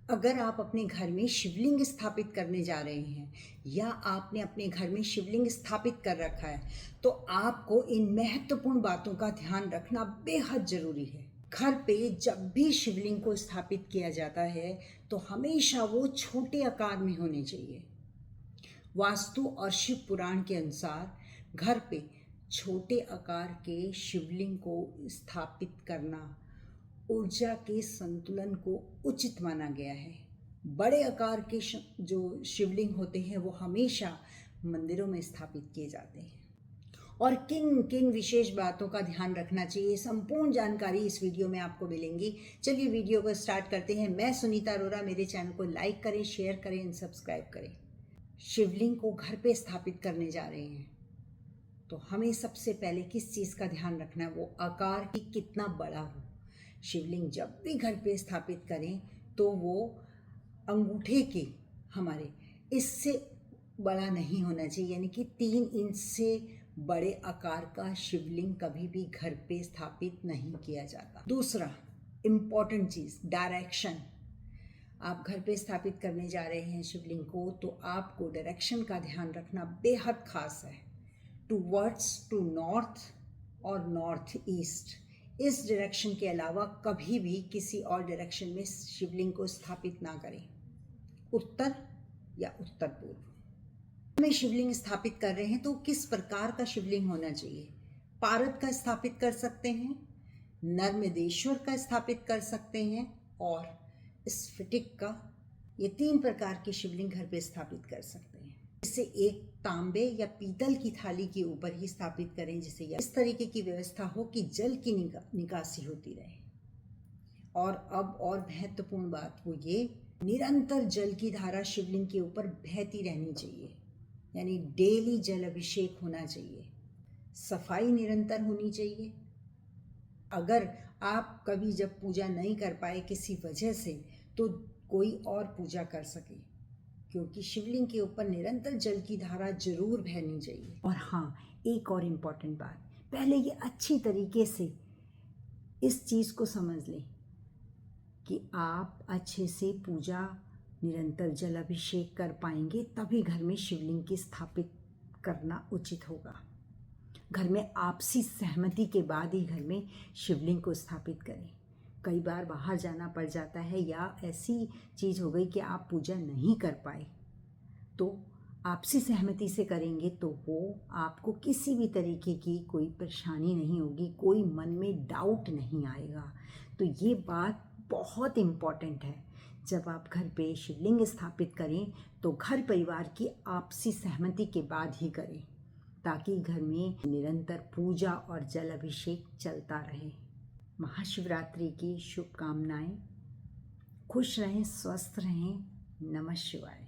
अगर आप अपने घर में शिवलिंग स्थापित करने जा रहे हैं या आपने अपने घर में शिवलिंग स्थापित कर रखा है, तो आपको इन महत्वपूर्ण बातों का ध्यान रखना बेहद जरूरी है। घर पे जब भी शिवलिंग को स्थापित किया जाता है तो हमेशा वो छोटे आकार में होने चाहिए। वास्तु और शिव पुराण के अनुसार घर पे छोटे आकार के शिवलिंग को स्थापित करना ऊर्जा के संतुलन को उचित माना गया है। बड़े आकार के जो शिवलिंग होते हैं वो हमेशा मंदिरों में स्थापित किए जाते हैं। और किन किन विशेष बातों का ध्यान रखना चाहिए, संपूर्ण जानकारी इस वीडियो में आपको मिलेंगी। चलिए वीडियो को स्टार्ट करते हैं। मैं सुनीता अरोरा। मेरे चैनल को लाइक करें, शेयर करें एंड सब्सक्राइब करें। शिवलिंग को घर पे स्थापित करने जा रहे हैं तो हमें सबसे पहले किस चीज़ का ध्यान रखना है, वो आकार की कितना बड़ा हो। शिवलिंग जब भी घर पे स्थापित करें तो वो अंगूठे के हमारे इससे बड़ा नहीं होना चाहिए, यानी कि 3 इंच से बड़े आकार का शिवलिंग कभी भी घर पे स्थापित नहीं किया जाता। दूसरा इम्पॉर्टेंट चीज़, डायरेक्शन। आप घर पे स्थापित करने जा रहे हैं शिवलिंग को तो आपको डायरेक्शन का ध्यान रखना बेहद खास है। टू नॉर्थ और नॉर्थ ईस्ट, इस डायरेक्शन के अलावा कभी भी किसी और डायरेक्शन में शिवलिंग को स्थापित ना करें। उत्तर या उत्तर पूर्व में शिवलिंग स्थापित कर रहे हैं तो किस प्रकार का शिवलिंग होना चाहिए। पारद का स्थापित कर सकते हैं, नर्मदेश्वर का स्थापित कर सकते हैं और स्फटिक का। ये 3 प्रकार के शिवलिंग घर पे स्थापित कर सकते हैं। इसे एक तांबे या पीतल की थाली के ऊपर ही स्थापित करें, जिसे इस तरीके की व्यवस्था हो कि जल की निकासी होती रहे। और अब और महत्वपूर्ण बात वो ये, निरंतर जल की धारा शिवलिंग के ऊपर बहती रहनी चाहिए, यानी डेली जल अभिषेक होना चाहिए। सफाई निरंतर होनी चाहिए। अगर आप कभी जब पूजा नहीं कर पाए किसी वजह से तो कोई और पूजा कर सके, क्योंकि शिवलिंग के ऊपर निरंतर जल की धारा जरूर बहनी चाहिए। और हाँ, एक और इम्पॉर्टेंट बात, पहले ये अच्छी तरीके से इस चीज़ को समझ लें कि आप अच्छे से पूजा निरंतर जल अभिषेक कर पाएंगे, तभी घर में शिवलिंग की स्थापित करना उचित होगा। घर में आपसी सहमति के बाद ही घर में शिवलिंग को स्थापित करें। कई बार बाहर जाना पड़ जाता है या ऐसी चीज़ हो गई कि आप पूजा नहीं कर पाए, तो आपसी सहमति से करेंगे तो वो आपको किसी भी तरीके की कोई परेशानी नहीं होगी, कोई मन में डाउट नहीं आएगा। तो ये बात बहुत इम्पॉर्टेंट है। जब आप घर पे शिवलिंग स्थापित करें तो घर परिवार की आपसी सहमति के बाद ही करें, ताकि घर में निरंतर पूजा और जल अभिषेक चलता रहे। महाशिवरात्रि की शुभकामनाएं। खुश रहें, स्वस्थ रहें। नमः शिवाय।